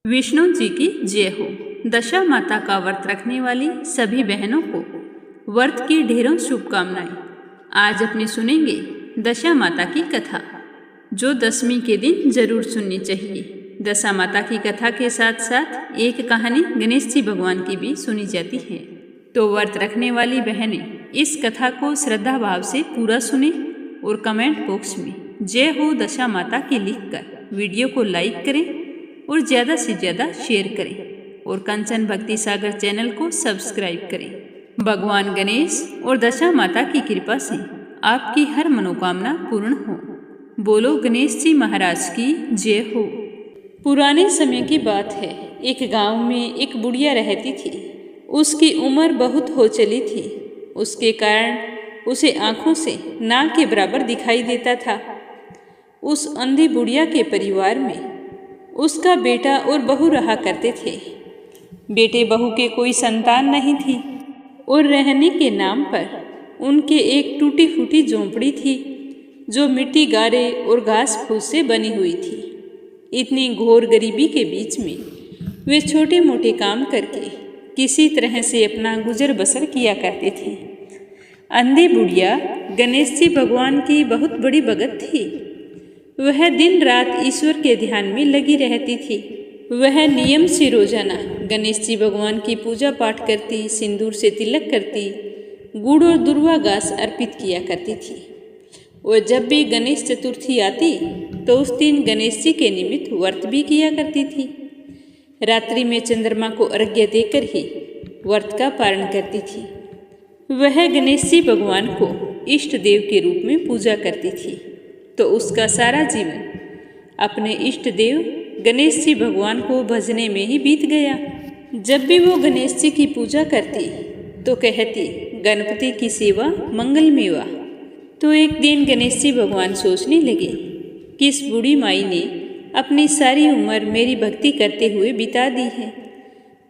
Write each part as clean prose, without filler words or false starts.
विष्णु जी की जय हो। दशा माता का व्रत रखने वाली सभी बहनों को व्रत की ढेरों शुभकामनाएं। आज अपने सुनेंगे दशा माता की कथा, जो दशमी के दिन जरूर सुननी चाहिए। दशा माता की कथा के साथ साथ एक कहानी गणेश जी भगवान की भी सुनी जाती है। तो व्रत रखने वाली बहनें इस कथा को श्रद्धा भाव से पूरा सुने और कमेंट बॉक्स में जय हो दशा माता की लिखकर वीडियो को लाइक करें और ज़्यादा से ज़्यादा शेयर करें और कंचन भक्ति सागर चैनल को सब्सक्राइब करें। भगवान गणेश और दशा माता की कृपा से आपकी हर मनोकामना पूर्ण हो। बोलो गणेश जी महाराज की जय हो। पुराने समय की बात है। एक गांव में एक बुढ़िया रहती थी। उसकी उम्र बहुत हो चली थी। उसके कारण उसे आँखों से ना के बराबर दिखाई देता था। उस अंधी बुढ़िया के परिवार में उसका बेटा और बहू रहा करते थे। बेटे बहू के कोई संतान नहीं थी और रहने के नाम पर उनके एक टूटी फूटी झोंपड़ी थी, जो मिट्टी गारे और घास फूस से बनी हुई थी। इतनी घोर गरीबी के बीच में वे छोटे मोटे काम करके किसी तरह से अपना गुजर बसर किया करते थे। अंधी बुढ़िया गणेश जी भगवान की बहुत बड़ी भगत थी। वह दिन रात ईश्वर के ध्यान में लगी रहती थी। वह नियम से रोजाना गणेश जी भगवान की पूजा पाठ करती, सिंदूर से तिलक करती, गुड़ और दुर्वा घास अर्पित किया करती थी। और जब भी गणेश चतुर्थी आती तो उस दिन गणेश जी के निमित्त व्रत भी किया करती थी। रात्रि में चंद्रमा को अर्घ्य देकर ही व्रत का पारण करती थी। वह गणेश जी भगवान को इष्ट देव के रूप में पूजा करती थी। तो उसका सारा जीवन अपने इष्ट देव गणेश जी भगवान को भजने में ही बीत गया। जब भी वो गणेश जी की पूजा करती तो कहती, गणपति की सेवा मंगल मेवा। तो एक दिन गणेश जी भगवान सोचने लगे कि इस बूढ़ी माई ने अपनी सारी उम्र मेरी भक्ति करते हुए बिता दी है,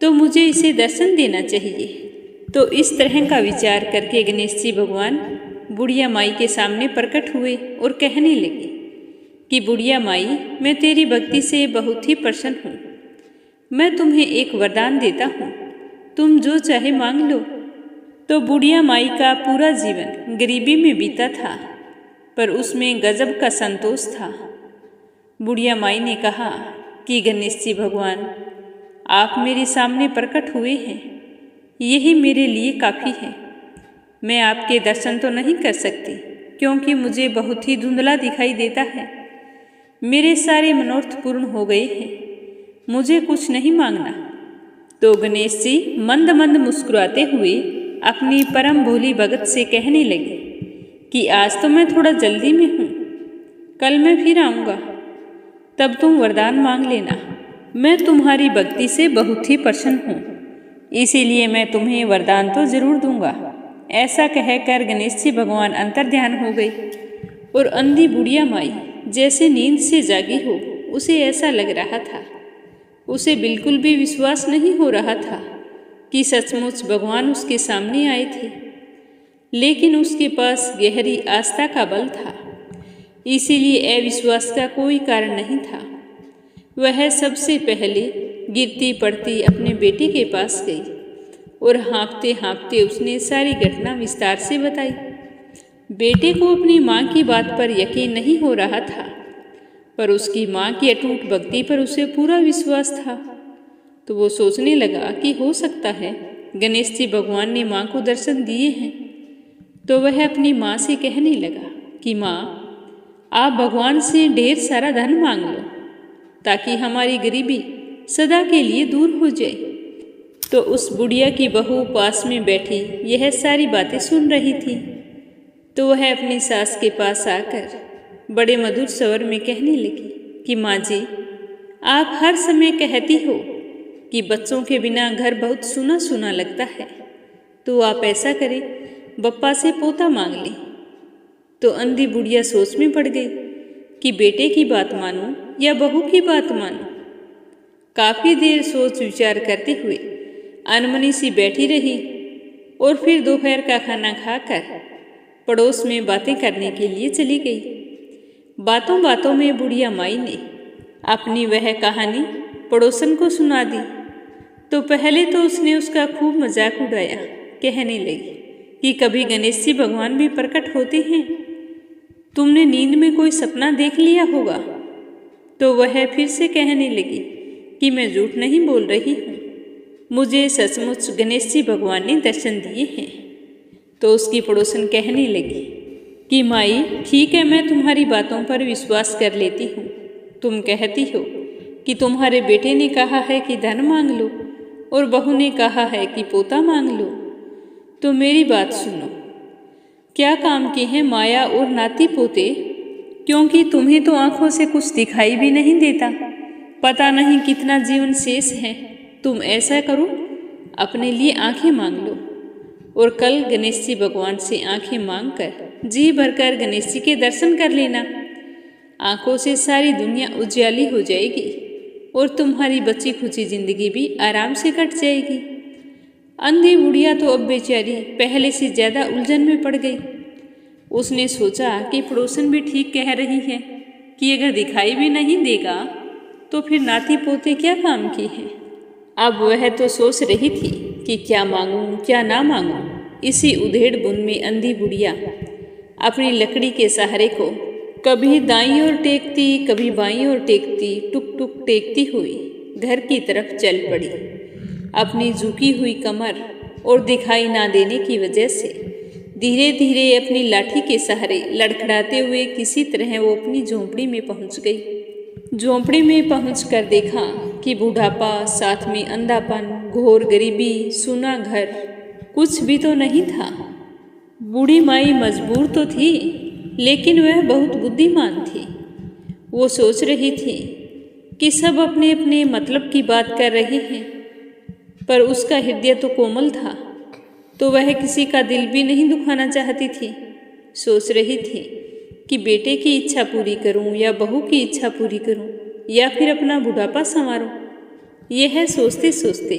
तो मुझे इसे दर्शन देना चाहिए। तो इस तरह का विचार करके गणेश जी भगवान बुढ़िया माई के सामने प्रकट हुए और कहने लगे कि बुढ़िया माई, मैं तेरी भक्ति से बहुत ही प्रसन्न हूँ। मैं तुम्हें एक वरदान देता हूँ, तुम जो चाहे मांग लो। तो बुढ़िया माई का पूरा जीवन गरीबी में बीता था, पर उसमें गजब का संतोष था। बुढ़िया माई ने कहा कि गणेश जी भगवान, आप मेरे सामने प्रकट हुए हैं, यही मेरे लिए काफ़ी है। मैं आपके दर्शन तो नहीं कर सकती, क्योंकि मुझे बहुत ही धुंधला दिखाई देता है। मेरे सारे मनोरथ पूर्ण हो गए हैं, मुझे कुछ नहीं मांगना। तो गणेश जी मंद मंद मुस्कुराते हुए अपनी परम भोली भगत से कहने लगे कि आज तो मैं थोड़ा जल्दी में हूँ, कल मैं फिर आऊँगा, तब तुम वरदान मांग लेना। मैं तुम्हारी भक्ति से बहुत ही प्रसन्न हूँ, इसीलिए मैं तुम्हें वरदान तो जरूर दूंगा। ऐसा कहकर गणेश जी भगवान अंतर्ध्यान हो गए और अंधी बुढ़िया माई जैसे नींद से जागी हो, उसे ऐसा लग रहा था, उसे बिल्कुल भी विश्वास नहीं हो रहा था कि सचमुच भगवान उसके सामने आए थे। लेकिन उसके पास गहरी आस्था का बल था, इसीलिए अविश्वास का कोई कारण नहीं था। वह सबसे पहले गिरती पड़ती अपने बेटे के पास गई और हाँफते हाँफते उसने सारी घटना विस्तार से बताई। बेटे को अपनी माँ की बात पर यकीन नहीं हो रहा था, पर उसकी माँ की अटूट भक्ति पर उसे पूरा विश्वास था। तो वो सोचने लगा कि हो सकता है गणेश जी भगवान ने माँ को दर्शन दिए हैं। तो वह अपनी माँ से कहने लगा कि माँ, आप भगवान से ढेर सारा धन मांग लो, ताकि हमारी गरीबी सदा के लिए दूर हो जाए। तो उस बुढ़िया की बहू पास में बैठी यह सारी बातें सुन रही थी। तो वह अपनी सास के पास आकर बड़े मधुर स्वर में कहने लगी कि माँ जी, आप हर समय कहती हो कि बच्चों के बिना घर बहुत सूना सूना लगता है, तो आप ऐसा करें, बप्पा से पोता मांग लें। तो अंधी बुढ़िया सोच में पड़ गई कि बेटे की बात मानूं या बहू की बात मानूं। काफ़ी देर सोच विचार करते हुए अनमनी सी बैठी रही और फिर दोपहर का खाना खाकर पड़ोस में बातें करने के लिए चली गई। बातों बातों में बुढ़िया माई ने अपनी वह कहानी पड़ोसन को सुना दी तो पहले तो उसने उसका खूब मजाक उड़ाया। कहने लगी कि कभी गणेश जी भगवान भी प्रकट होते हैं, तुमने नींद में कोई सपना देख लिया होगा। तो वह फिर से कहने लगी कि मैं झूठ नहीं बोल रही हूँ, मुझे सचमुच गणेश जी भगवान ने दर्शन दिए हैं। तो उसकी पड़ोसन कहने लगी कि माई ठीक है, मैं तुम्हारी बातों पर विश्वास कर लेती हूँ। तुम कहती हो कि तुम्हारे बेटे ने कहा है कि धन मांग लो और बहू ने कहा है कि पोता मांग लो। तो मेरी बात सुनो, क्या काम के हैं माया और नाती पोते? क्योंकि तुम्हें तो आंखों से कुछ दिखाई भी नहीं देता, पता नहीं कितना जीवन शेष है। तुम ऐसा करो, अपने लिए आंखें मांग लो और कल गणेश जी भगवान से आंखें मांग कर जी भरकर गणेश जी के दर्शन कर लेना। आंखों से सारी दुनिया उजाली हो जाएगी और तुम्हारी बची खुची जिंदगी भी आराम से कट जाएगी। अंधी बुढ़िया तो अब बेचारी पहले से ज्यादा उलझन में पड़ गई। उसने सोचा कि पड़ोसन भी ठीक कह रही है कि अगर दिखाई भी नहीं देगा तो फिर नाती पोते क्या काम की हैं। अब वह तो सोच रही थी कि क्या मांगूं क्या ना मांगूं। इसी उधेड़ बुन में अंधी बुढ़िया अपनी लकड़ी के सहारे को कभी दाईं ओर टेकती कभी बाईं ओर टेकती टुक टुक टेकती हुई घर की तरफ चल पड़ी। अपनी झुकी हुई कमर और दिखाई ना देने की वजह से धीरे धीरे अपनी लाठी के सहारे लड़खड़ाते हुए किसी तरह वो अपनी झोंपड़ी में पहुंच गई। झोंपड़ी में पहुंचकर देखा कि बुढ़ापा, साथ में अंधापन, घोर गरीबी, सूना घर, कुछ भी तो नहीं था। बूढ़ी माई मजबूर तो थी, लेकिन वह बहुत बुद्धिमान थी। वो सोच रही थी कि सब अपने अपने मतलब की बात कर रहे हैं, पर उसका हृदय तो कोमल था, तो वह किसी का दिल भी नहीं दुखाना चाहती थी। सोच रही थी कि बेटे की इच्छा पूरी करूं या बहू की इच्छा पूरी करूं या फिर अपना बुढ़ापा संवारूं। यह सोचते सोचते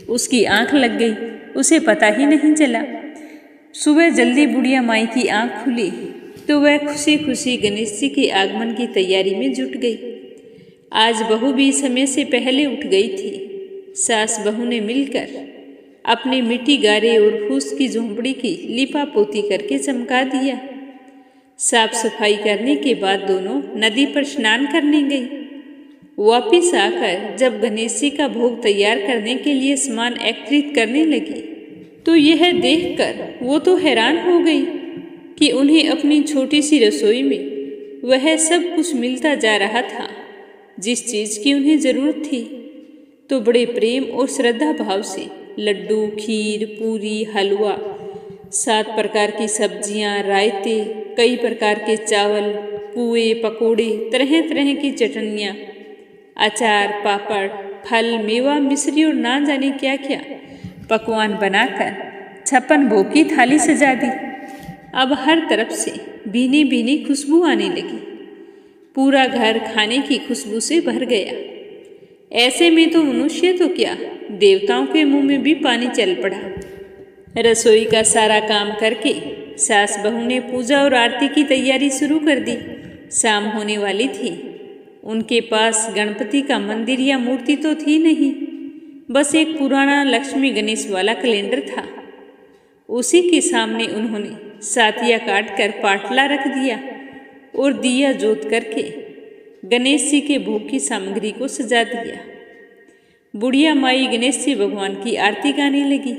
उसकी आंख लग गई, उसे पता ही नहीं चला। सुबह जल्दी बुढ़िया माई की आंख खुली तो वह खुशी खुशी गणेश जी के आगमन की तैयारी में जुट गई। आज बहू भी समय से पहले उठ गई थी। सास बहू ने मिलकर अपने मिट्टी गारे और फूस की झोंपड़ी की लिपा पोती करके चमका दिया। साफ सफाई करने के बाद दोनों नदी पर स्नान करने गई। वापिस आकर जब गणेश जी का भोग तैयार करने के लिए सामान एकत्रित करने लगी तो यह देखकर वो तो हैरान हो गई कि उन्हें अपनी छोटी सी रसोई में वह सब कुछ मिलता जा रहा था जिस चीज की उन्हें जरूरत थी। तो बड़े प्रेम और श्रद्धा भाव से लड्डू, खीर, पूरी, हलवा, 7 प्रकार की सब्जियां, रायते, कई प्रकार के चावल, पुए, पकोड़े, तरह तरह की चटनियाँ, अचार, पापड़, फल, मेवा, मिश्री और ना जाने क्या क्या पकवान बनाकर 56 भोग की थाली सजा दी। अब हर तरफ से भीनी भीनी खुशबू आने लगी। पूरा घर खाने की खुशबू से भर गया। ऐसे में तो मनुष्य तो क्या, देवताओं के मुंह में भी पानी चल पड़ा। रसोई का सारा काम करके सास बहू ने पूजा और आरती की तैयारी शुरू कर दी। शाम होने वाली थी। उनके पास गणपति का मंदिर या मूर्ति तो थी नहीं, बस एक पुराना लक्ष्मी गणेश वाला कैलेंडर था। उसी के सामने उन्होंने सातिया काट कर पाटला रख दिया और दिया जोत करके गणेश जी के भोग की सामग्री को सजा दिया। बुढ़िया माई गणेश जी भगवान की आरती गाने लगी।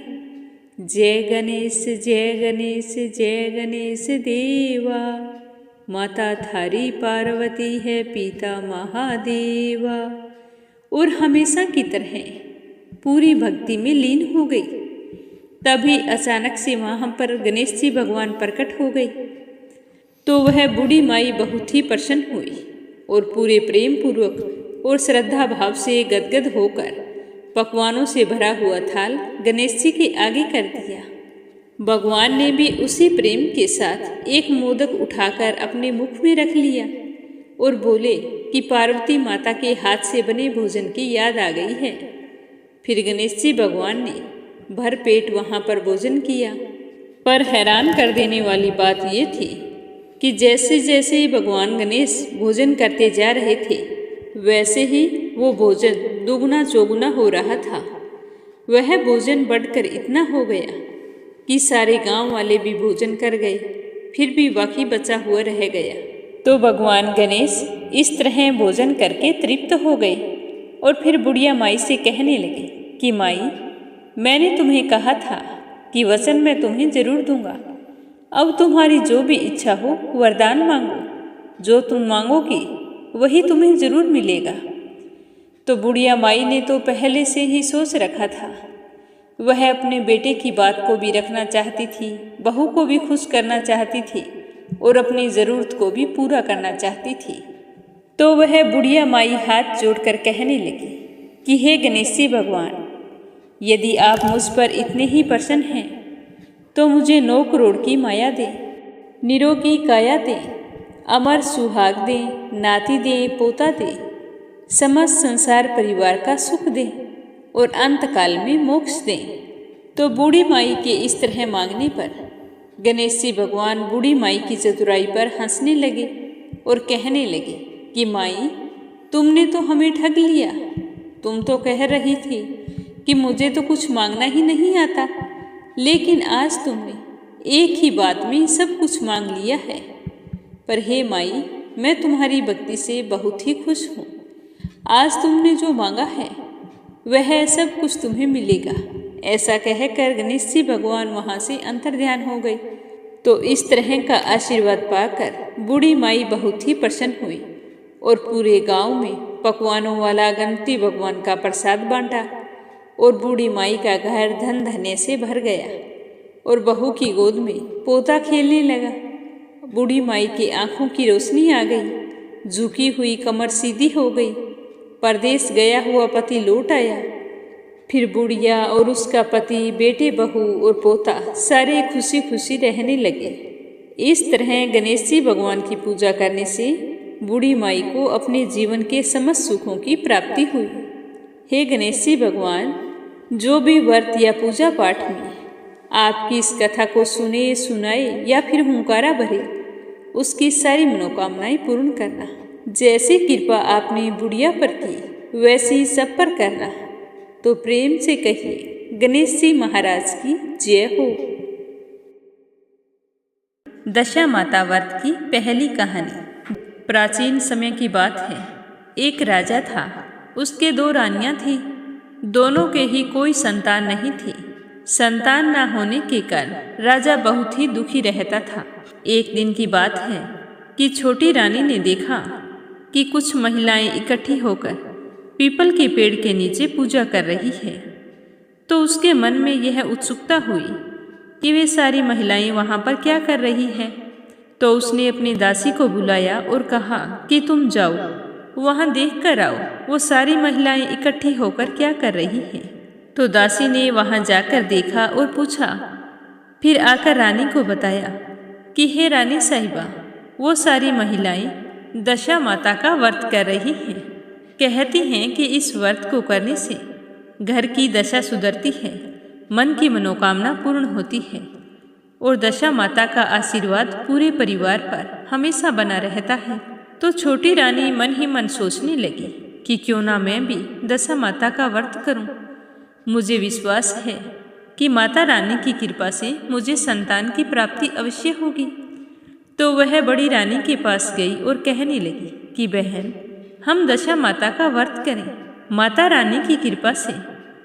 जय गणेश जय गणेश जय गणेश देवा, माता थारी पार्वती है पिता महादेवा। और हमेशा की तरह पूरी भक्ति में लीन हो गई। तभी अचानक से वहां पर गणेश जी भगवान प्रकट हो गए। तो वह बूढ़ी माई बहुत ही प्रसन्न हुई और पूरे प्रेम पूर्वक और श्रद्धा भाव से गदगद होकर पकवानों से भरा हुआ थाल गणेश जी के आगे कर दिया। भगवान ने भी उसी प्रेम के साथ एक मोदक उठाकर अपने मुख में रख लिया और बोले कि पार्वती माता के हाथ से बने भोजन की याद आ गई है। फिर गणेश जी भगवान ने भर पेट वहां पर भोजन किया। पर हैरान कर देने वाली बात ये थी कि जैसे जैसे भगवान गणेश भोजन करते जा रहे थे वैसे ही वो भोजन दुगना चौगुना हो रहा था। वह भोजन बढ़कर इतना हो गया कि सारे गांव वाले भी भोजन कर गए, फिर भी बाकी बचा हुआ रह गया। तो भगवान गणेश इस तरह भोजन करके तृप्त हो गए और फिर बुढ़िया माई से कहने लगे कि माई, मैंने तुम्हें कहा था कि वचन मैं तुम्हें जरूर दूंगा। अब तुम्हारी जो भी इच्छा हो वरदान मांगो, जो तुम मांगोगी वही तुम्हें जरूर मिलेगा। तो बुढ़िया माई ने तो पहले से ही सोच रखा था। वह अपने बेटे की बात को भी रखना चाहती थी, बहू को भी खुश करना चाहती थी और अपनी ज़रूरत को भी पूरा करना चाहती थी। तो वह बुढ़िया माई हाथ जोड़कर कहने लगी कि हे गणेश भगवान, यदि आप मुझ पर इतने ही प्रसन्न हैं तो मुझे 9 करोड़ की माया दे, निरोगी काया दे, अमर सुहाग दे, नाती दे, पोता दे, समस्त संसार परिवार का सुख दे और अंतकाल में मोक्ष दे। तो बूढ़ी माई के इस तरह मांगने पर गणेश जी भगवान बूढ़ी माई की चतुराई पर हंसने लगे और कहने लगे कि माई, तुमने तो हमें ठग लिया। तुम तो कह रही थी कि मुझे तो कुछ मांगना ही नहीं आता, लेकिन आज तुमने एक ही बात में सब कुछ मांग लिया है। पर हे माई, मैं तुम्हारी भक्ति से बहुत ही खुश हूँ। आज तुमने जो मांगा है वह सब कुछ तुम्हें मिलेगा। ऐसा कहकर गणेश जी भगवान वहाँ से अंतर्ध्यान हो गए। तो इस तरह का आशीर्वाद पाकर बूढ़ी माई बहुत ही प्रसन्न हुई और पूरे गांव में पकवानों वाला गणपति भगवान का प्रसाद बांटा और बूढ़ी माई का घर धन धन्य से भर गया और बहू की गोद में पोता खेलने लगा। बूढ़ी माई की आंखों की रोशनी आ गई, झुकी हुई कमर सीधी हो गई। परदेश गया हुआ पति लौट आया। फिर बुढ़िया और उसका पति, बेटे, बहू और पोता सारे खुशी खुशी रहने लगे। इस तरह गणेश जी भगवान की पूजा करने से बूढ़ी माई को अपने जीवन के समस्त सुखों की प्राप्ति हुई। हे गणेश जी भगवान, जो भी व्रत या पूजा पाठ में आपकी इस कथा को सुने, सुनाए या फिर हुंकारा भरे, उसकी सारी मनोकामनाएं पूर्ण करना। जैसी कृपा आपने बुढ़िया पर की वैसी सब पर करना। तो प्रेम से कहिए गणेश जी महाराज की जय हो। दशा माता व्रत की पहली कहानी। प्राचीन समय की बात है। एक राजा था, उसके 2 रानियां थीं। दोनों के ही कोई संतान नहीं थी। संतान न होने के कारण राजा बहुत ही दुखी रहता था। एक दिन की बात है कि छोटी रानी ने देखा कि कुछ महिलाएं इकट्ठी होकर पीपल के पेड़ के नीचे पूजा कर रही है। तो उसके मन में यह उत्सुकता हुई कि वे सारी महिलाएं वहां पर क्या कर रही हैं। तो उसने अपनी दासी को बुलाया और कहा कि तुम जाओ, वहां देख कर आओ वो सारी महिलाएं इकट्ठी होकर क्या कर रही हैं। तो दासी ने वहां जाकर देखा और पूछा, फिर आकर रानी को बताया कि हे रानी साहिबा, वो सारी महिलाएं दशा माता का व्रत कर रही हैं। कहती हैं कि इस व्रत को करने से घर की दशा सुधरती है, मन की मनोकामना पूर्ण होती है और दशा माता का आशीर्वाद पूरे परिवार पर हमेशा बना रहता है। तो छोटी रानी मन ही मन सोचने लगी कि क्यों ना मैं भी दशा माता का व्रत करूं। मुझे विश्वास है कि माता रानी की कृपा से मुझे संतान की प्राप्ति अवश्य होगी। तो वह बड़ी रानी के पास गई और कहने लगी कि बहन, हम दशा माता का व्रत करें, माता रानी की कृपा से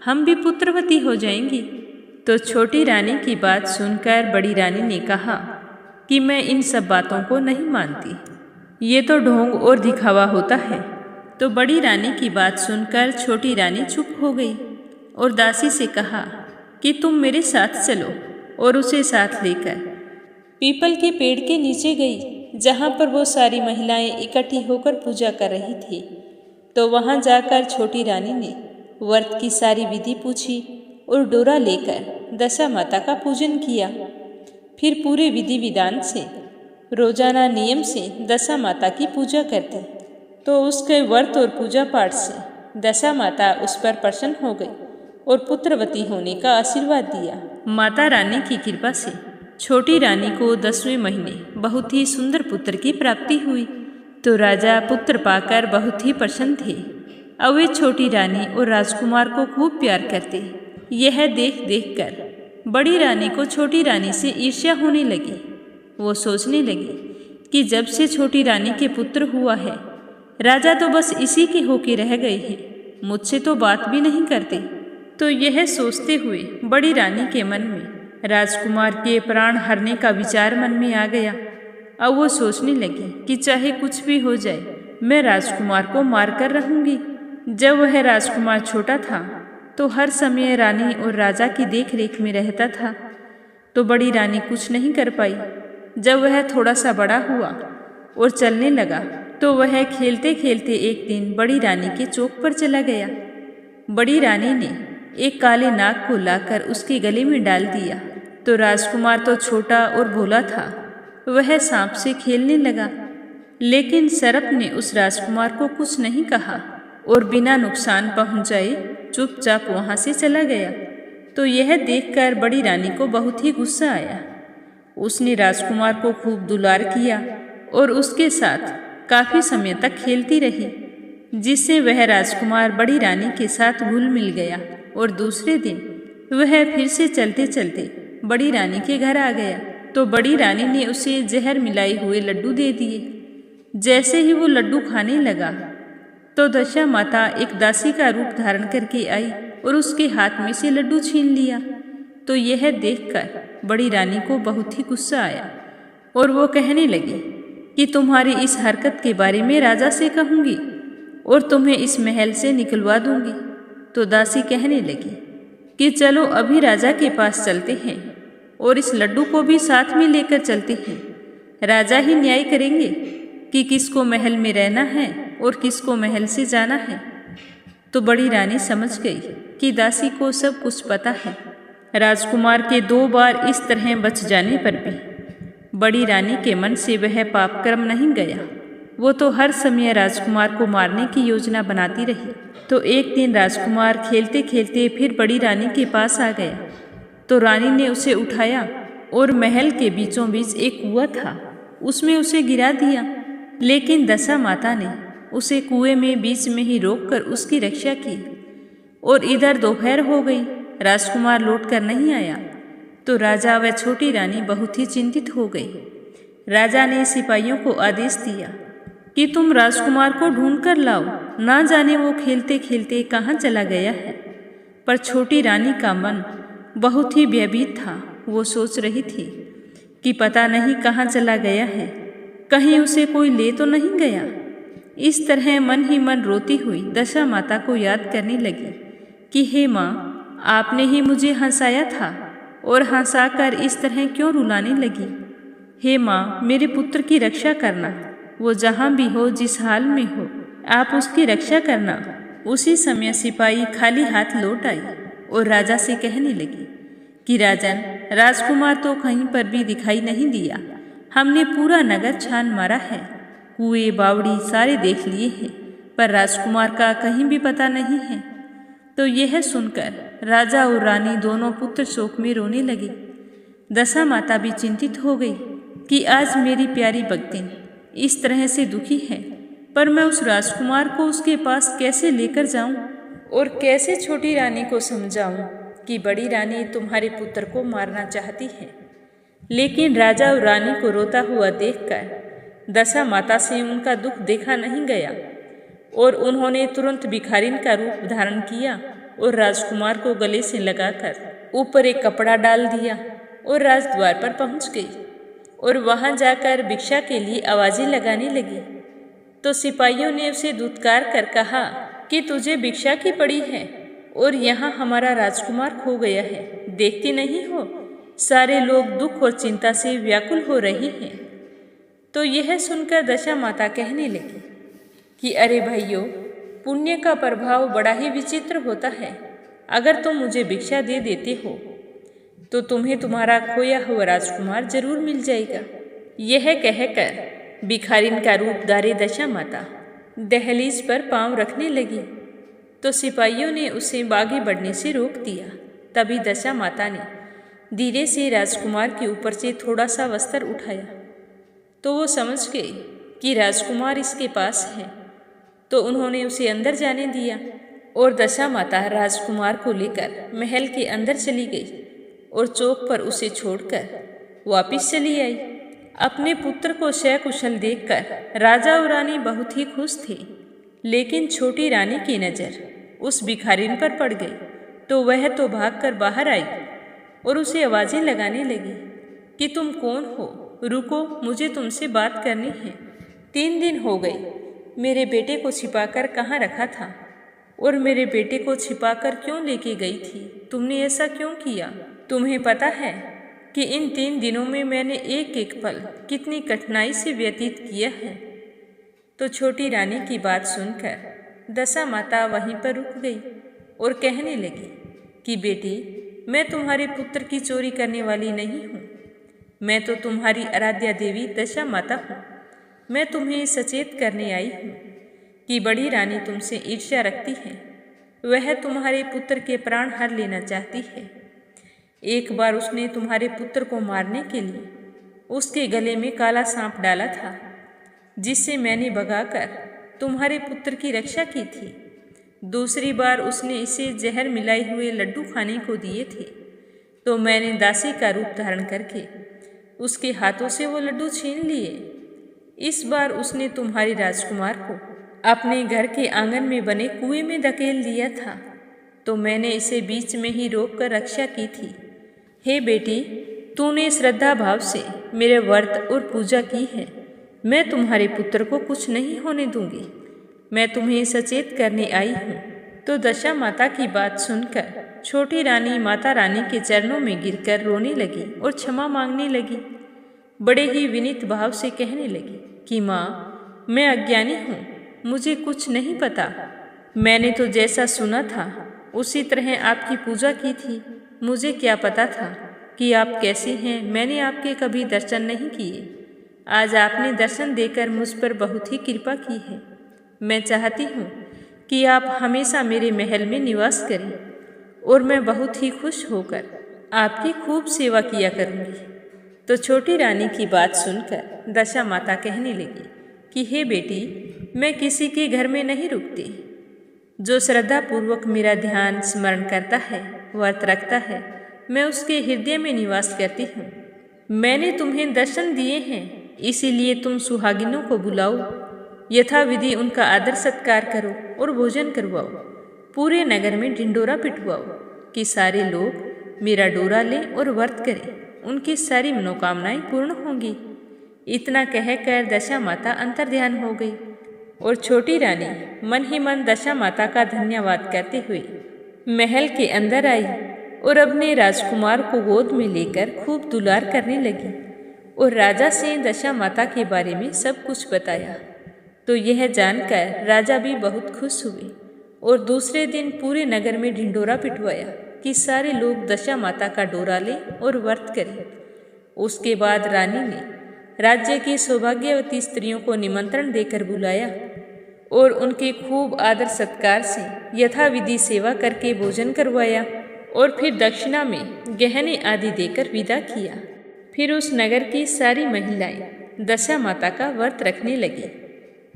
हम भी पुत्रवती हो जाएंगी। तो छोटी रानी की बात सुनकर बड़ी रानी ने कहा कि मैं इन सब बातों को नहीं मानती, ये तो ढोंग और दिखावा होता है। तो बड़ी रानी की बात सुनकर छोटी रानी चुप हो गई और दासी से कहा कि तुम मेरे साथ चलो, और उसे साथ लेकर पीपल के पेड़ के नीचे गई जहाँ पर वो सारी महिलाएं इकट्ठी होकर पूजा कर रही थी। तो वहाँ जाकर छोटी रानी ने व्रत की सारी विधि पूछी और डोरा लेकर दशा माता का पूजन किया। फिर पूरे विधि विधान से रोजाना नियम से दशा माता की पूजा करती। तो उसके व्रत और पूजा पाठ से दशा माता उस पर प्रसन्न हो गई और पुत्रवती होने का आशीर्वाद दिया। माता रानी की कृपा से छोटी रानी को 10वें महीने बहुत ही सुंदर पुत्र की प्राप्ति हुई। तो राजा पुत्र पाकर बहुत ही प्रसन्न थे। अब वे छोटी रानी और राजकुमार को खूब प्यार करते। यह देख देख कर बड़ी रानी को छोटी रानी से ईर्ष्या होने लगी। वो सोचने लगी कि जब से छोटी रानी के पुत्र हुआ है, राजा तो बस इसी के होके रह गए हैं, मुझसे तो बात भी नहीं करते। तो यह सोचते हुए बड़ी रानी के मन में राजकुमार के प्राण हरने का विचार मन में आ गया। अब वो सोचने लगी कि चाहे कुछ भी हो जाए, मैं राजकुमार को मार कर रहूंगी। जब वह राजकुमार छोटा था तो हर समय रानी और राजा की देख रेख में रहता था, तो बड़ी रानी कुछ नहीं कर पाई। जब वह थोड़ा सा बड़ा हुआ और चलने लगा तो वह खेलते खेलते एक दिन बड़ी रानी के चौक पर चला गया। बड़ी रानी ने एक काले नाग को लाकर उसके गले में डाल दिया, तो राजकुमार तो छोटा और भोला था, वह सांप से खेलने लगा। लेकिन सर्प ने उस राजकुमार को कुछ नहीं कहा और बिना नुकसान पहुंचाए चुपचाप वहां से चला गया। तो यह देखकर बड़ी रानी को बहुत ही गुस्सा आया। उसने राजकुमार को खूब दुलार किया और उसके साथ काफी समय तक खेलती रही, जिससे वह राजकुमार बड़ी रानी के साथ घुल मिल गया। और दूसरे दिन वह फिर से चलते चलते बड़ी रानी के घर आ गया, तो बड़ी रानी ने उसे जहर मिलाए हुए लड्डू दे दिए। जैसे ही वो लड्डू खाने लगा तो दशा माता एक दासी का रूप धारण करके आई और उसके हाथ में से लड्डू छीन लिया। तो यह देखकर बड़ी रानी को बहुत ही गुस्सा आया और वो कहने लगी कि तुम्हारी इस हरकत के बारे में राजा से कहूंगी और तुम्हें इस महल से निकलवा दूंगी। तो दासी कहने लगी कि चलो अभी राजा के पास चलते हैं और इस लड्डू को भी साथ में लेकर चलते हैं। राजा ही न्याय करेंगे कि किसको महल में रहना है और किसको महल से जाना है। तो बड़ी रानी समझ गई कि दासी को सब कुछ पता है। राजकुमार के 2 बार इस तरह बच जाने पर भी बड़ी रानी के मन से वह पाप कर्म नहीं गया। वो तो हर समय राजकुमार को मारने की योजना बनाती रही। तो एक दिन राजकुमार खेलते खेलते फिर बड़ी रानी के पास आ गया, तो रानी ने उसे उठाया और महल के बीचों बीच एक कुआं था, उसमें उसे गिरा दिया। लेकिन दशा माता ने उसे कुएं में बीच में ही रोककर उसकी रक्षा की। और इधर दोपहर हो गई, राजकुमार लौटकर नहीं आया, तो राजा व छोटी रानी बहुत ही चिंतित हो गई। राजा ने सिपाहियों को आदेश दिया कि तुम राजकुमार को ढूंढ कर लाओ, ना जाने वो खेलते खेलते कहाँ चला गया है। पर छोटी रानी का मन बहुत ही भयभीत था। वो सोच रही थी कि पता नहीं कहाँ चला गया है, कहीं उसे कोई ले तो नहीं गया। इस तरह मन ही मन रोती हुई दशा माता को याद करने लगी कि हे माँ, आपने ही मुझे हंसाया था और हंसाकर इस तरह क्यों रुलाने लगी। हे माँ, मेरे पुत्र की रक्षा करना, वो जहाँ भी हो, जिस हाल में हो, आप उसकी रक्षा करना। उसी समय सिपाही खाली हाथ लौट आई और राजा से कहने लगी कि राजन, राजकुमार तो कहीं पर भी दिखाई नहीं दिया। हमने पूरा नगर छान मारा है, कुएं बावड़ी सारे देख लिए हैं, पर राजकुमार का कहीं भी पता नहीं है। तो यह सुनकर राजा और रानी दोनों पुत्र शोक में रोने लगे। दशा माता भी चिंतित हो गई कि आज मेरी प्यारी भक्तिन इस तरह से दुखी है, पर मैं उस राजकुमार को उसके पास कैसे लेकर जाऊं और कैसे छोटी रानी को समझाऊं कि बड़ी रानी तुम्हारे पुत्र को मारना चाहती है। लेकिन राजा और रानी को रोता हुआ देखकर दशा माता से उनका दुख देखा नहीं गया और उन्होंने तुरंत भिखारिन का रूप धारण किया और राजकुमार को गले से लगाकर ऊपर एक कपड़ा डाल दिया और राजद्वार पर पहुंच गई और वहां जाकर भिक्षा के लिए आवाजें लगाने लगी। तो सिपाहियों ने उसे धुतकार कर कहा कि तुझे भिक्षा की पड़ी है और यहाँ हमारा राजकुमार खो गया है, देखती नहीं हो, सारे लोग दुख और चिंता से व्याकुल हो रहे हैं। तो यह सुनकर दशा माता कहने लगी कि अरे भाइयों, पुण्य का प्रभाव बड़ा ही विचित्र होता है। अगर तुम मुझे भिक्षा दे देते हो तो तुम्हें तुम्हारा खोया हुआ राजकुमार जरूर मिल जाएगा। यह कहकर भिखारिन का रूप धारे दशा माता दहलीज पर पांव रखने लगी। तो सिपाहियों ने उसे आगे बढ़ने से रोक दिया। तभी दशा माता ने धीरे से राजकुमार के ऊपर से थोड़ा सा वस्त्र उठाया, तो वो समझ गई कि राजकुमार इसके पास है। तो उन्होंने उसे अंदर जाने दिया और दशा माता राजकुमार को लेकर महल के अंदर चली गई और चौक पर उसे छोड़कर वापिस चली आई। अपने पुत्र को सकुशल देखकर राजा और रानी बहुत ही खुश थे, लेकिन छोटी रानी की नज़र उस भिखारिन पर पड़ गई तो वह तो भागकर बाहर आई और उसे आवाज़ें लगाने लगी कि तुम कौन हो, रुको, मुझे तुमसे बात करनी है। 3 दिन हो गए, मेरे बेटे को छिपाकर कहाँ रखा था और मेरे बेटे को छिपाकर क्यों लेके गई थी? तुमने ऐसा क्यों किया? तुम्हें पता है कि इन 3 दिनों में मैंने एक एक पल कितनी कठिनाई से व्यतीत किया है। तो छोटी रानी की बात सुनकर दशा माता वहीं पर रुक गई और कहने लगी कि बेटी, मैं तुम्हारे पुत्र की चोरी करने वाली नहीं हूँ। मैं तो तुम्हारी आराध्या देवी दशा माता हूँ। मैं तुम्हें सचेत करने आई हूँ कि बड़ी रानी तुमसे ईर्ष्या रखती है। वह तुम्हारे पुत्र के प्राण हर लेना चाहती है। एक बार उसने तुम्हारे पुत्र को मारने के लिए उसके गले में काला सांप डाला था, जिससे मैंने भगाकर तुम्हारे पुत्र की रक्षा की थी। दूसरी बार उसने इसे जहर मिलाए हुए लड्डू खाने को दिए थे, तो मैंने दासी का रूप धारण करके उसके हाथों से वो लड्डू छीन लिए। इस बार उसने तुम्हारी राजकुमार को अपने घर के आंगन में बने कुएं में धकेल दिया था, तो मैंने इसे बीच में ही रोककर रक्षा की थी। हे बेटी, तूने श्रद्धा भाव से मेरे व्रत और पूजा की है। मैं तुम्हारे पुत्र को कुछ नहीं होने दूंगी। मैं तुम्हें सचेत करने आई हूँ। तो दशा माता की बात सुनकर छोटी रानी माता रानी के चरणों में गिरकर रोने लगी और क्षमा मांगने लगी। बड़े ही विनीत भाव से कहने लगी कि माँ, मैं अज्ञानी हूँ, मुझे कुछ नहीं पता। मैंने तो जैसा सुना था उसी तरह आपकी पूजा की थी। मुझे क्या पता था कि आप कैसे हैं। मैंने आपके कभी दर्शन नहीं किए। आज आपने दर्शन देकर मुझ पर बहुत ही कृपा की है। मैं चाहती हूँ कि आप हमेशा मेरे महल में निवास करें और मैं बहुत ही खुश होकर आपकी खूब सेवा किया करूँगी। तो छोटी रानी की बात सुनकर दशा माता कहने लगी कि हे बेटी, मैं किसी के घर में नहीं रुकती। जो श्रद्धापूर्वक मेरा ध्यान स्मरण करता है, व्रत रखता है, मैं उसके हृदय में निवास करती हूँ। मैंने तुम्हें दर्शन दिए हैं, इसीलिए तुम सुहागिनों को बुलाओ, यथाविधि उनका आदर सत्कार करो और भोजन करवाओ। पूरे नगर में ढिंडोरा पिटवाओ कि सारे लोग मेरा डोरा लें और व्रत करें। उनकी सारी मनोकामनाएं पूर्ण होंगी। इतना कहकर दशा माता अंतर्ध्यान हो गई और छोटी रानी मन ही मन दशा माता का धन्यवाद करते हुए महल के अंदर आई और अपने राजकुमार को गोद में लेकर खूब दुलार करने लगी और राजा से दशा माता के बारे में सब कुछ बताया। तो यह जानकर राजा भी बहुत खुश हुए और दूसरे दिन पूरे नगर में ढिंडोरा पिटवाया कि सारे लोग दशा माता का डोरा लें और व्रत करें। उसके बाद रानी ने राज्य की सौभाग्यवती स्त्रियों को निमंत्रण देकर बुलाया और उनके खूब आदर सत्कार से यथाविधि सेवा करके भोजन करवाया और फिर दक्षिणा में गहने आदि देकर विदा किया। फिर उस नगर की सारी महिलाएं दशा माता का व्रत रखने लगी।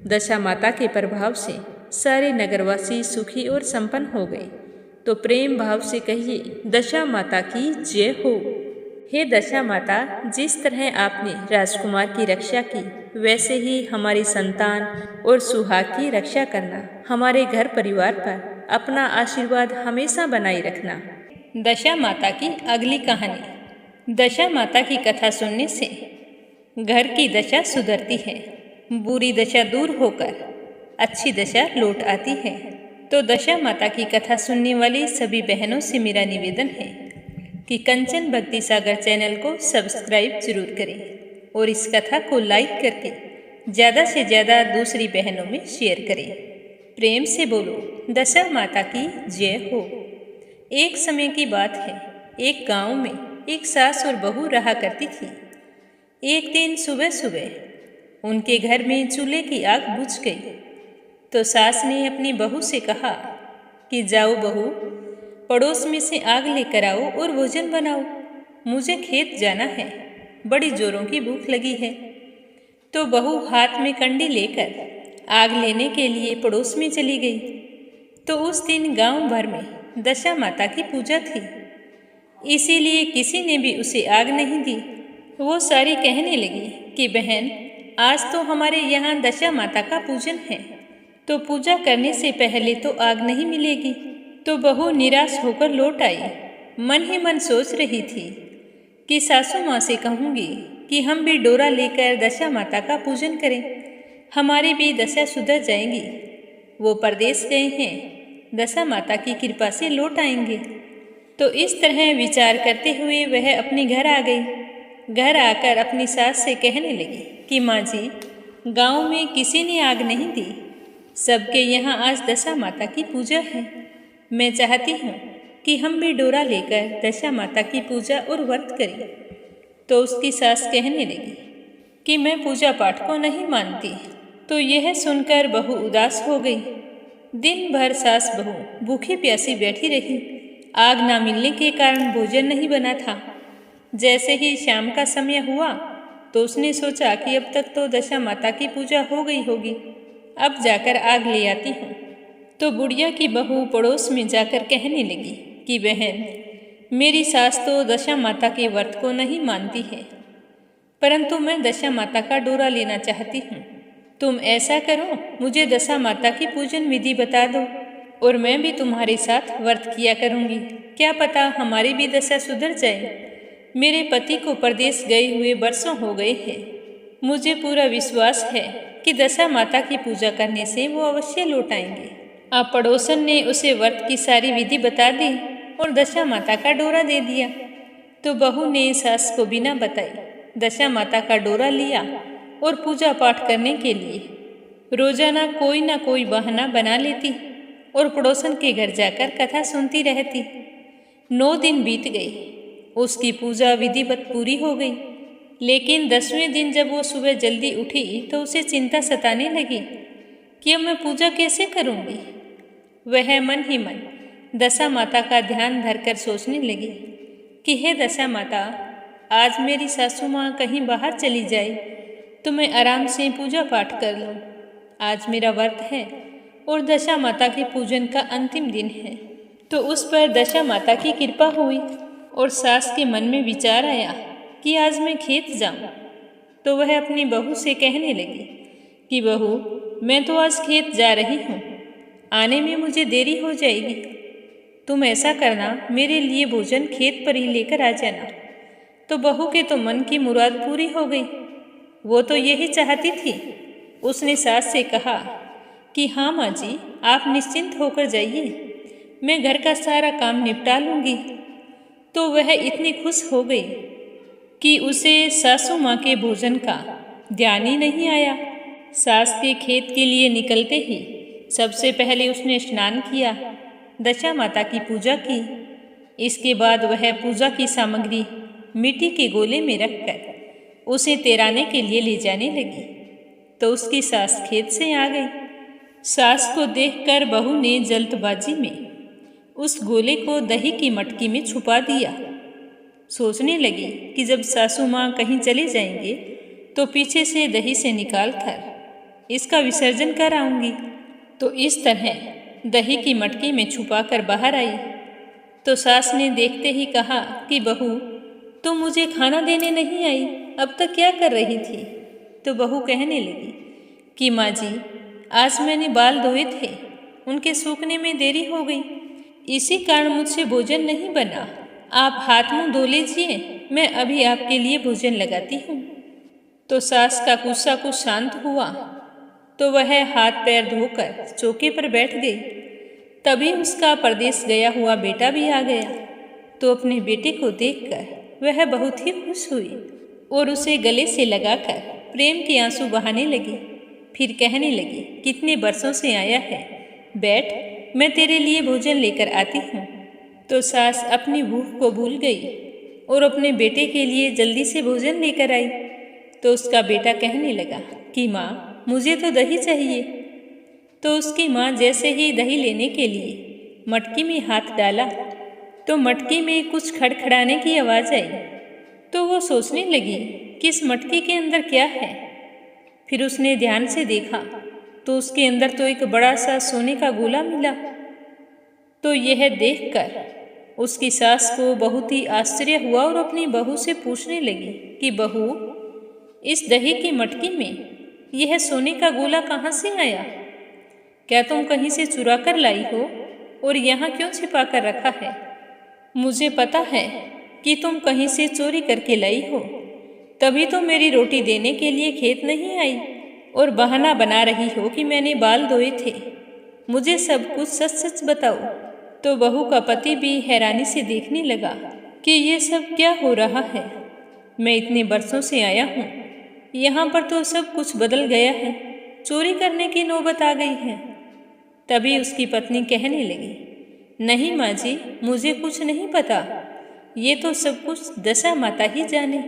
दशा माता के प्रभाव से सारे नगरवासी सुखी और संपन्न हो गए। तो प्रेम भाव से कहिए, दशा माता की जय हो। हे दशा माता, जिस तरह आपने राजकुमार की रक्षा की, वैसे ही हमारी संतान और सुहाग की रक्षा करना। हमारे घर परिवार पर अपना आशीर्वाद हमेशा बनाए रखना। दशा माता की अगली कहानी। दशा माता की कथा सुनने से घर की दशा सुधरती है, बुरी दशा दूर होकर अच्छी दशा लौट आती है। तो दशा माता की कथा सुनने वाली सभी बहनों से मेरा निवेदन है कि कंचन भक्ति सागर चैनल को सब्सक्राइब जरूर करें और इस कथा को लाइक करके ज़्यादा से ज़्यादा दूसरी बहनों में शेयर करें। प्रेम से बोलो, दशा माता की जय हो। एक समय की बात है, एक गांव में एक सास और बहू रहा करती थी। एक दिन सुबह सुबह उनके घर में चूल्हे की आग बुझ गई। तो सास ने अपनी बहू से कहा कि जाओ बहू, पड़ोस में से आग लेकर आओ और भोजन बनाओ। मुझे खेत जाना है, बड़ी जोरों की भूख लगी है। तो बहू हाथ में कंडी लेकर आग लेने के लिए पड़ोस में चली गई। तो उस दिन गांव भर में दशा माता की पूजा थी, इसीलिए किसी ने भी उसे आग नहीं दी। वो सारी कहने लगी कि बहन, आज तो हमारे यहाँ दशा माता का पूजन है, तो पूजा करने से पहले तो आग नहीं मिलेगी। तो बहू निराश होकर लौट आई। मन ही मन सोच रही थी कि सासू माँ से कहूँगी कि हम भी डोरा लेकर दशा माता का पूजन करें, हमारी भी दशा सुधर जाएगी। वो परदेश गए हैं, दशा माता की कृपा से लौट आएंगे। तो इस तरह विचार करते हुए वह अपने घर आ गई। घर आकर अपनी सास से कहने लगी कि माँ जी, गाँव में किसी ने आग नहीं दी, सबके यहाँ आज दशा माता की पूजा है। मैं चाहती हूँ कि हम भी डोरा लेकर दशा माता की पूजा और व्रत करें। तो उसकी सास कहने लगी कि मैं पूजा पाठ को नहीं मानती। तो यह सुनकर बहू उदास हो गई। दिन भर सास बहू भूखी प्यासी बैठी रही। आग ना मिलने के कारण भोजन नहीं बना था। जैसे ही शाम का समय हुआ तो उसने सोचा कि अब तक तो दशा माता की पूजा हो गई होगी, अब जाकर आग ले आती हूँ। तो बुढ़िया की बहू पड़ोस में जाकर कहने लगी कि बहन, मेरी सास तो दशा माता के व्रत को नहीं मानती है, परंतु मैं दशा माता का डोरा लेना चाहती हूँ। तुम ऐसा करो, मुझे दशा माता की पूजन विधि बता दो और मैं भी तुम्हारे साथ व्रत किया करूँगी। क्या पता हमारी भी दशा सुधर जाए। मेरे पति को परदेश गए हुए वर्षों हो गए हैं। मुझे पूरा विश्वास है कि दशा माता की पूजा करने से वो अवश्य लौट आएंगे। अब पड़ोसन ने उसे व्रत की सारी विधि बता दी और दशा माता का डोरा दे दिया। तो बहू ने सास को बिना बताए दशा माता का डोरा लिया और पूजा पाठ करने के लिए रोजाना कोई ना कोई बहाना बना लेती और पड़ोसन के घर जाकर कथा सुनती रहती। 9 दिन बीत गए, उसकी पूजा विधिवत पूरी हो गई। लेकिन 10वें दिन जब वो सुबह जल्दी उठी तो उसे चिंता सताने लगी कि अब मैं पूजा कैसे करूँगी। वह मन ही मन दशा माता का ध्यान धरकर सोचने लगी कि हे दशा माता, आज मेरी सासू माँ कहीं बाहर चली जाए तो मैं आराम से पूजा पाठ कर लूँ। आज मेरा व्रत है और दशा माता के पूजन का अंतिम दिन है। तो उस पर दशा माता की कृपा हुई और सास के मन में विचार आया कि आज मैं खेत जाऊँ। तो वह अपनी बहू से कहने लगी कि बहू, मैं तो आज खेत जा रही हूँ, आने में मुझे देरी हो जाएगी। तुम ऐसा करना, मेरे लिए भोजन खेत पर ही लेकर आ जाना। तो बहू के तो मन की मुराद पूरी हो गई। वो तो यही चाहती थी। उसने सास से कहा कि हाँ माँ जी, आप निश्चिंत होकर जाइए, मैं घर का सारा काम निपटा लूँगी। तो वह इतनी खुश हो गई कि उसे सासू माँ के भोजन का ध्यान ही नहीं आया। सास के खेत के लिए निकलते ही सबसे पहले उसने स्नान किया, दशा माता की पूजा की। इसके बाद वह पूजा की सामग्री मिट्टी के गोले में रखकर उसे तैराने के लिए ले जाने लगी। तो उसकी सास खेत से आ गई। सास को देखकर बहू ने जल्दबाजी में उस गोले को दही की मटकी में छुपा दिया। सोचने लगी कि जब सासू माँ कहीं चले जाएंगे तो पीछे से दही से निकाल कर इसका विसर्जन कर आऊँगी। तो इस तरह दही की मटकी में छुपा कर बाहर आई। तो सास ने देखते ही कहा कि बहू, तुम मुझे खाना देने नहीं आई, अब तक क्या कर रही थी। तो बहू कहने लगी कि माँ जी, आज मैंने बाल धोए थे, उनके सूखने में देरी हो गई, इसी कारण मुझसे भोजन नहीं बना। आप हाथ मुंह धो लीजिए, मैं अभी आपके लिए भोजन लगाती हूँ। तो सास का गुस्सा कुछ शांत हुआ तो वह हाथ पैर धोकर चौके पर बैठ गई। तभी उसका परदेश गया हुआ बेटा भी आ गया। तो अपने बेटे को देखकर वह बहुत ही खुश हुई और उसे गले से लगाकर प्रेम के आंसू बहाने लगी। फिर कहने लगी, कितने बरसों से आया है, बैठ, मैं तेरे लिए भोजन लेकर आती हूँ। तो सास अपनी भूख को भूल गई और अपने बेटे के लिए जल्दी से भोजन लेकर आई। तो उसका बेटा कहने लगा कि माँ, मुझे तो दही चाहिए। तो उसकी माँ जैसे ही दही लेने के लिए मटकी में हाथ डाला तो मटकी में कुछ खड़खड़ाने की आवाज़ आई। तो वो सोचने लगी कि इस मटकी के अंदर क्या है। फिर उसने ध्यान से देखा तो उसके अंदर तो एक बड़ा सा सोने का गोला मिला। तो यह देखकर उसकी सास को बहुत ही आश्चर्य हुआ और अपनी बहू से पूछने लगी कि बहू, इस दही की मटकी में यह सोने का गोला कहाँ से आया? क्या तुम कहीं से चुरा कर लाई हो और यहाँ क्यों छिपा कर रखा है? मुझे पता है कि तुम कहीं से चोरी करके लाई हो, तभी तो मेरी रोटी देने के लिए खेत नहीं आई और बहाना बना रही हो कि मैंने बाल धोए थे। मुझे सब कुछ सच सच बताओ। तो बहू का पति भी हैरानी से देखने लगा कि ये सब क्या हो रहा है। मैं इतने बरसों से आया हूँ, यहाँ पर तो सब कुछ बदल गया है, चोरी करने की नौबत आ गई है। तभी उसकी पत्नी कहने लगी, नहीं माँ जी, मुझे कुछ नहीं पता, ये तो सब कुछ दशा माता ही जाने।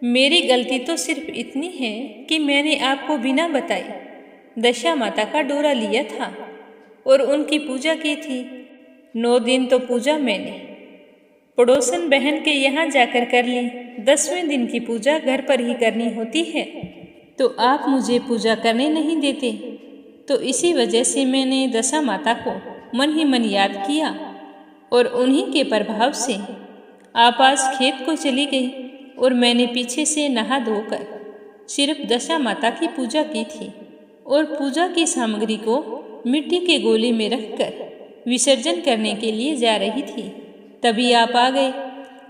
मेरी गलती तो सिर्फ इतनी है कि मैंने आपको बिना बताए दशा माता का डोरा लिया था और उनकी पूजा की थी। 9 दिन तो पूजा मैंने पड़ोसन बहन के यहाँ जाकर कर ली, 10वें दिन की पूजा घर पर ही करनी होती है, तो आप मुझे पूजा करने नहीं देते। तो इसी वजह से मैंने दशा माता को मन ही मन याद किया और उन्हीं के प्रभाव से आप आज खेत को चली गई और मैंने पीछे से नहा धोकर सिर्फ दशा माता की पूजा की थी और पूजा की सामग्री को मिट्टी के गोले में रखकर विसर्जन करने के लिए जा रही थी। तभी आप आ गए।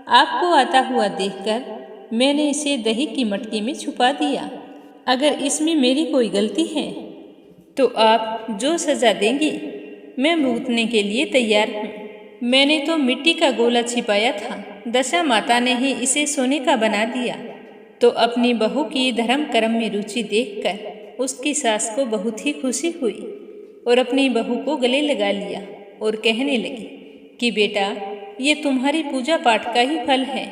आपको आता हुआ देखकर मैंने इसे दही की मटकी में छुपा दिया। अगर इसमें मेरी कोई गलती है तो आप जो सज़ा देंगी मैं भुगतने के लिए तैयार हूँ। मैंने तो मिट्टी का गोला छिपाया था, दशा माता ने ही इसे सोने का बना दिया। तो अपनी बहू की धर्म कर्म में रुचि देखकर उसकी सास को बहुत ही खुशी हुई और अपनी बहू को गले लगा लिया और कहने लगी कि बेटा, ये तुम्हारी पूजा पाठ का ही फल है।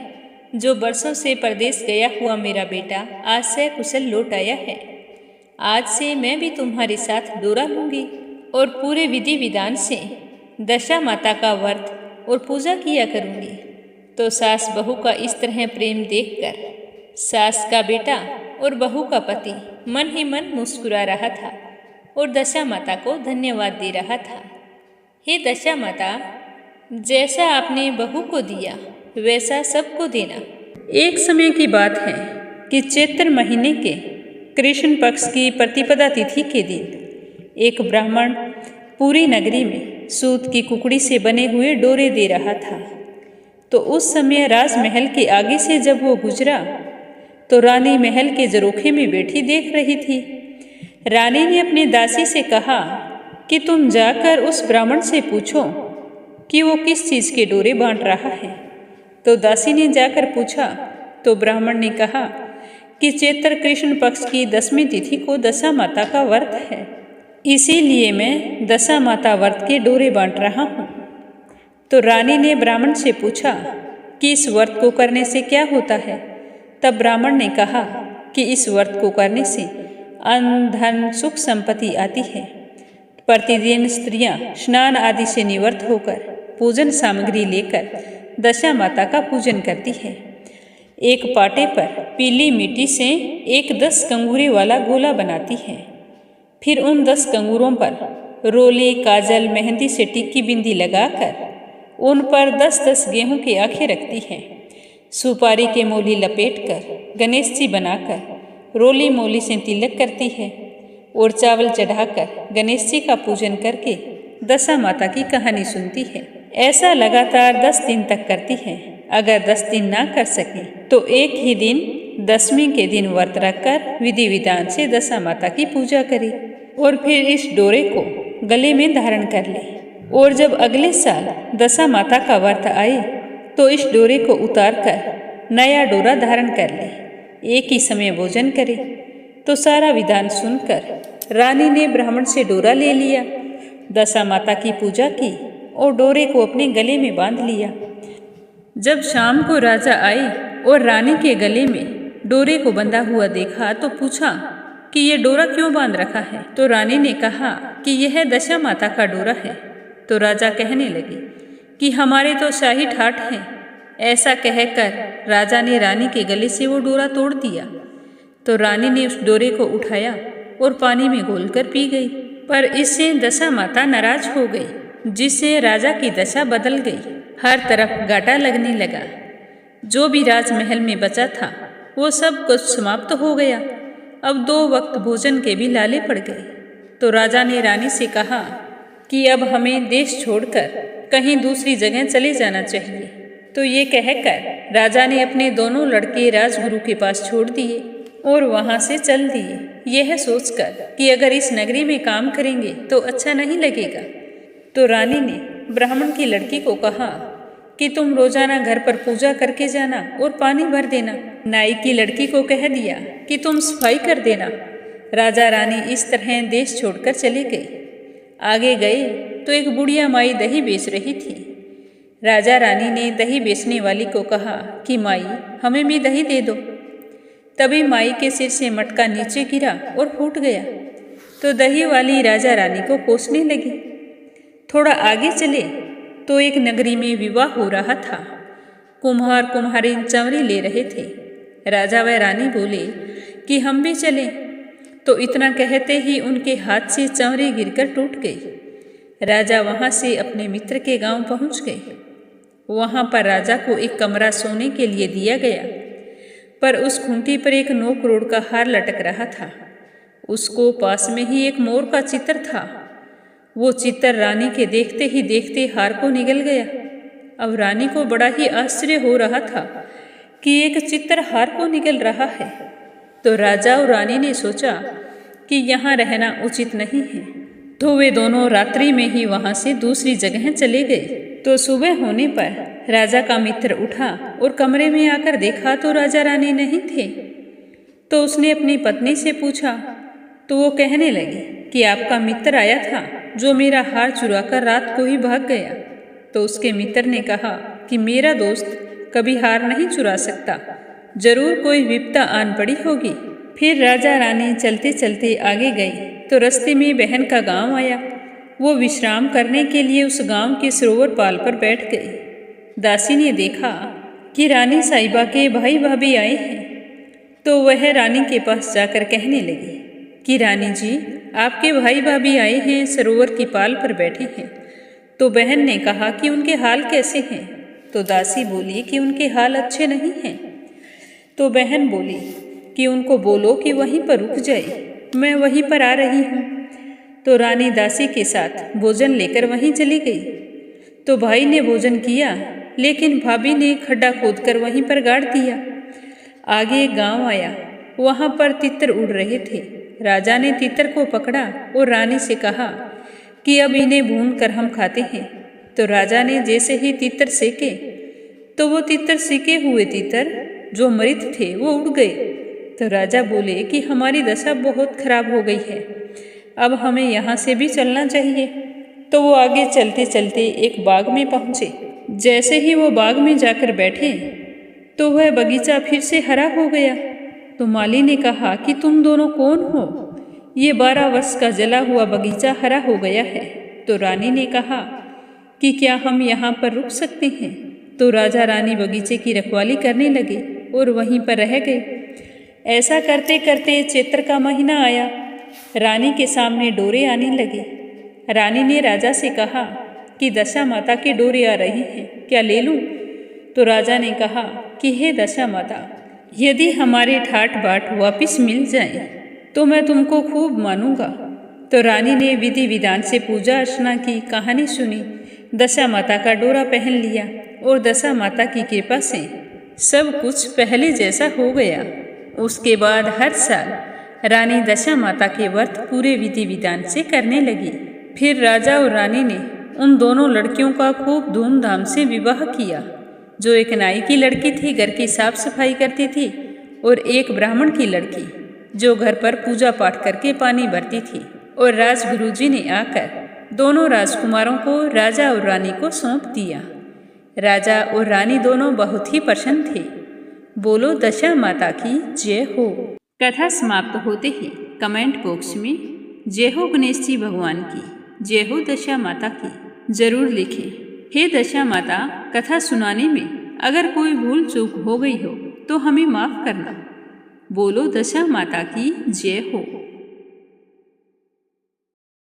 जो बरसों से परदेश गया हुआ मेरा बेटा आज से कुशल लौट आया है। आज से मैं भी तुम्हारे साथ डोरा लूँगी और पूरे विधि विधान से दशा माता का व्रत और पूजा किया करूँगी। तो सास बहू का इस तरह प्रेम देखकर सास का बेटा और बहू का पति मन ही मन मुस्कुरा रहा था और दशा माता को धन्यवाद दे रहा था। हे दशा माता, जैसा आपने बहू को दिया वैसा सबको देना। एक समय की बात है कि चैत्र महीने के कृष्ण पक्ष की प्रतिपदा तिथि के दिन एक ब्राह्मण पूरी नगरी में सूत की कुकड़ी से बने हुए डोरे दे रहा था। तो उस समय राजमहल के आगे से जब वो गुजरा तो रानी महल के झरोखे में बैठी देख रही थी। रानी ने अपने दासी से कहा कि तुम जाकर उस ब्राह्मण से पूछो कि वो किस चीज़ के डोरे बांट रहा है। तो दासी ने जाकर पूछा तो ब्राह्मण ने कहा कि चैत्र कृष्ण पक्ष की 10वीं तिथि को दशा माता का व्रत है, इसीलिए मैं दशा माता व्रत के डोरे बांट रहा हूँ। तो रानी ने ब्राह्मण से पूछा कि इस व्रत को करने से क्या होता है। तब ब्राह्मण ने कहा कि इस व्रत को करने से अन्न धन सुख संपत्ति आती है। प्रतिदिन स्त्रियां स्नान आदि से निवृत्त होकर पूजन सामग्री लेकर दशा माता का पूजन करती है। एक पाटे पर पीली मिट्टी से एक 10 कंगूरे वाला गोला बनाती है। फिर उन 10 कंगूरों पर रोली काजल मेहंदी से टिक्की बिंदी लगाकर उन पर 10-10 गेहूं की आंखें रखती है। सुपारी के मोली लपेटकर गणेश जी बनाकर रोली मोली से तिलक करती है और चावल चढ़ाकर गणेश जी का पूजन करके दशा माता की कहानी सुनती है। ऐसा लगातार 10 दिन तक करती है। अगर 10 दिन ना कर सके तो एक ही दिन 10वीं के दिन व्रत रखकर विधि विधान से दशा माता की पूजा करे और फिर इस डोरे को गले में धारण कर ले। और जब अगले साल दशा माता का व्रत आए तो इस डोरे को उतार कर नया डोरा धारण कर ले। एक ही समय भोजन करे। तो सारा विधान सुनकर रानी ने ब्राह्मण से डोरा ले लिया, दशा माता की पूजा की और डोरे को अपने गले में बांध लिया। जब शाम को राजा आए और रानी के गले में डोरे को बंधा हुआ देखा तो पूछा कि ये डोरा क्यों बांध रखा है। तो रानी ने कहा कि यह दशा माता का डोरा है। तो राजा कहने लगे कि हमारे तो शाही ठाठ है। ऐसा कहकर राजा ने रानी के गले से वो डोरा तोड़ दिया। तो रानी ने उस डोरे को उठाया और पानी में घोलकर पी गई। पर इससे दशा माता नाराज हो गई, जिससे राजा की दशा बदल गई। हर तरफ घाटा लगने लगा। जो भी राजमहल में बचा था वो सब कुछ समाप्त हो गया। अब 2 वक्त भोजन के भी लाले पड़ गए। तो राजा ने रानी से कहा कि अब हमें देश छोड़कर कहीं दूसरी जगह चले जाना चाहिए। तो ये कहकर राजा ने अपने दोनों लड़के राजगुरु के पास छोड़ दिए और वहाँ से चल दिए, यह सोचकर कि अगर इस नगरी में काम करेंगे तो अच्छा नहीं लगेगा। तो रानी ने ब्राह्मण की लड़की को कहा कि तुम रोजाना घर पर पूजा करके जाना और पानी भर देना। नाई की लड़की को कह दिया कि तुम सफाई कर देना। राजा रानी इस तरह देश छोड़कर चले गए। आगे गए तो एक बुढ़िया माई दही बेच रही थी। राजा रानी ने दही बेचने वाली को कहा कि माई, हमें भी दही दे दो। तभी माई के सिर से मटका नीचे गिरा और फूट गया। तो दही वाली राजा रानी को कोसने लगी। थोड़ा आगे चले तो एक नगरी में विवाह हो रहा था। कुम्हार कुम्हारिन चंवरी ले रहे थे। राजा व रानी बोले कि हम भी चलें। तो इतना कहते ही उनके हाथ से चंवरी गिरकर टूट गई। राजा वहाँ से अपने मित्र के गांव पहुँच गए। वहाँ पर राजा को एक कमरा सोने के लिए दिया गया, पर उस खूंटी पर एक 9 करोड़ का हार लटक रहा था। उसको पास में ही एक मोर का चित्र था। वो चित्र रानी के देखते ही देखते हार को निगल गया। अब रानी को बड़ा ही आश्चर्य हो रहा था कि एक चित्र हार को निगल रहा है। तो राजा और रानी ने सोचा कि यहाँ रहना उचित नहीं है। तो वे दोनों रात्रि में ही वहाँ से दूसरी जगह चले गए। तो सुबह होने पर राजा का मित्र उठा और कमरे में आकर देखा तो राजा रानी नहीं थे। तो उसने अपनी पत्नी से पूछा तो वो कहने लगी कि आपका मित्र आया था जो मेरा हार चुराकर रात को ही भाग गया। तो उसके मित्र ने कहा कि मेरा दोस्त कभी हार नहीं चुरा सकता, जरूर कोई विपदा आन पड़ी होगी। फिर राजा रानी चलते चलते आगे गए तो रास्ते में बहन का गांव आया। वो विश्राम करने के लिए उस गांव के सरोवर पाल पर बैठ गए। दासी ने देखा कि रानी साहिबा के भाई भाभी आए हैं। तो वह रानी के पास जाकर कहने लगी कि रानी जी, आपके भाई भाभी आए हैं, सरोवर की पाल पर बैठे हैं। तो बहन ने कहा कि उनके हाल कैसे हैं। तो दासी बोली कि उनके हाल अच्छे नहीं हैं। तो बहन बोली कि उनको बोलो कि वहीं पर रुक जाए, मैं वहीं पर आ रही हूँ। तो रानी दासी के साथ भोजन लेकर वहीं चली गई। तो भाई ने भोजन किया, लेकिन भाभी ने खड्डा खोदकर वहीं पर गाड़ दिया। आगे एक गांव आया, वहाँ पर तितर उड़ रहे थे। राजा ने तितर को पकड़ा और रानी से कहा कि अब इन्हें भून कर हम खाते हैं। तो राजा ने जैसे ही तितर सेके तो वो तितर सेके हुए तितर जो मृत थे वो उड़ गए। तो राजा बोले कि हमारी दशा बहुत खराब हो गई है, अब हमें यहाँ से भी चलना चाहिए। तो वो आगे चलते चलते एक बाग में पहुँचे। जैसे ही वो बाग में जाकर बैठे तो वह बगीचा फिर से हरा हो गया। तो माली ने कहा कि तुम दोनों कौन हो? ये 12 वर्ष का जला हुआ बगीचा हरा हो गया है। तो रानी ने कहा कि क्या हम यहाँ पर रुक सकते हैं? तो राजा रानी बगीचे की रखवाली करने लगे और वहीं पर रह गए। ऐसा करते करते चैत्र का महीना आया। रानी के सामने डोरे आने लगे। रानी ने राजा से कहा कि दशा माता के डोरे आ रहे हैं, क्या ले लूं? तो राजा ने कहा कि हे दशा माता, यदि हमारे ठाट बाट वापिस मिल जाए तो मैं तुमको खूब मानूंगा। तो रानी ने विधि विधान से पूजा अर्चना की, कहानी सुनी, दशा माता का डोरा पहन लिया और दशा माता की कृपा से सब कुछ पहले जैसा हो गया। उसके बाद हर साल रानी दशा माता के व्रत पूरे विधि विधान से करने लगी। फिर राजा और रानी ने उन दोनों लड़कियों का खूब धूमधाम से विवाह किया। जो एक नाई की लड़की थी, घर की साफ सफाई करती थी, और एक ब्राह्मण की लड़की जो घर पर पूजा पाठ करके पानी भरती थी। और राजगुरु जी ने आकर दोनों राजकुमारों को राजा और रानी को सौंप दिया। राजा और रानी दोनों बहुत ही प्रसन्न थे। बोलो दशा माता की जय हो। कथा समाप्त होते ही कमेंट बॉक्स में जय हो गणेश जी भगवान की, जय हो दशा माता की जरूर लिखें। हे दशा माता, कथा सुनाने में अगर कोई भूल चूक हो गई हो तो हमें माफ़ करना। बोलो दशा माता की जय हो।